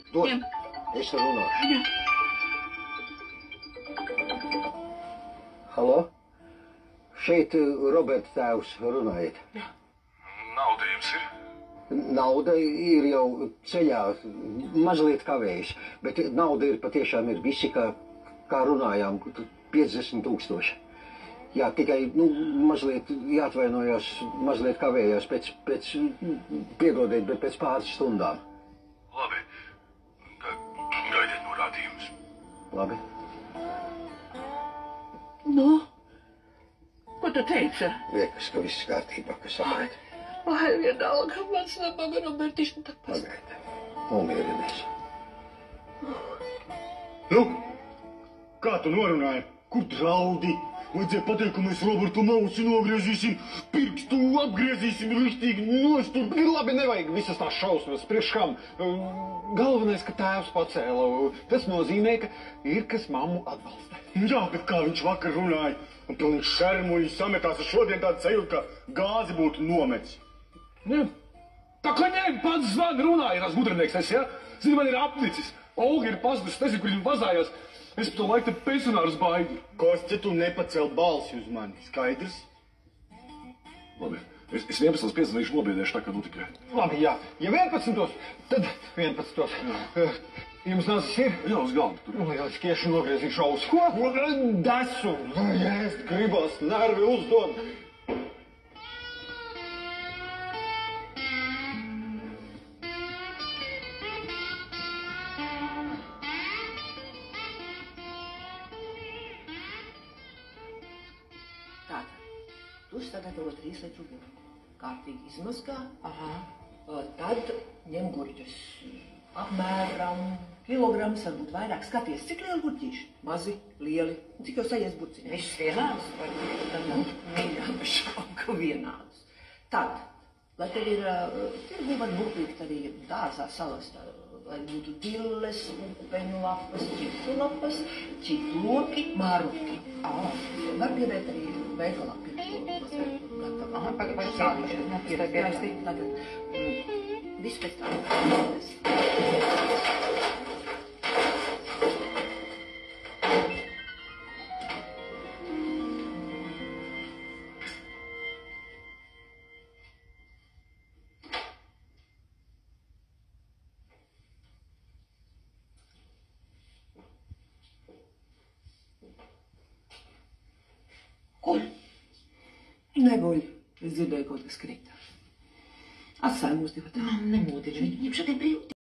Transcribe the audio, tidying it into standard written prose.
Dod, es runāšu. Jā. Halo? Šeit Roberta tēvs, runājiet. Jā. Nauda jums ir? Nauda ir jau ceļā, mazliet kavējas, bet nauda ir patiešām ir visi, kā runājām, 50 000. Jā, tikai, mazliet jāatvainojās, mazliet kavējās piedodiet, bet pēc pāris stundām. Labi. Gaidiet norādījumus. Labi. Nu? Ko tu teici? Liekas, ka viss kārtībā, ka saprati. Vai vienalga, mans nabaga Robertiņš nu tak pas... Pagaidi, nomierinies. Nu, kā tu norunāji? Kur draudi? Vajadzēja pateikt, ka mēs Robertu mausi nogriezīsim, pirkstu apgriezīsim riktīgi nost. Labi, nevajag visas tās šausmas. Priekš kam? Galvenais, ka tēvs pacēla. Tas nozīmē, ka ir kas mammu atbalsta. Jā, bet kā viņš vakar runāja? Un pilnīgi šermuļi sametās. Ar šodien tādu sajūtu, ka gāzi būtu nometis. Ne? Tā kā ņēma pats zvani runāja, tās gudrinieks tas, ja? Zini, man ir apnicis. Olga ir pazudus, nezinu, kur viņa pazājās. Es par to laiku te pensionārus baigi. Kostja, tu nepacēl balsi uz mani, skaidrs? Labi, es 11.50 nobiedēšu tā, kā notikai. Labi, jā. Ja 11, tad 11. Jums nācis ir? Jā, uz galda tur. Lieliski, iešu nogriezīšu ausu. Ko? Desu. Ēst gribas, nervi uzdod. Tātad, tu sagatavo 3 litru burku. Kārtīgi izmazgā. Aha. Tad ņem gurķus. Apmēram kilograms, varbūt vairāk. Skaties, cik lieli gurķīši? Mazi, lieli. Cik jau sajies burciņā? Viss vienāds? Tad mīļāk šauka vienādus. Tad, lai tev ir, tirgu var nopirkt arī dārzā salastā, lai būtu dilles, upeņlapas, ķipsulapas, ķiploki, maruki. Var piedēt arī veikalā pirkt to gatavu. Aha, pagaidīšu. Tagad, viss pēc tā. Kur? Neguļ. Es dzirdēju kaut kas krīt. Atstāju mūs divu tā. Nemūdini, viņam šodien brīv.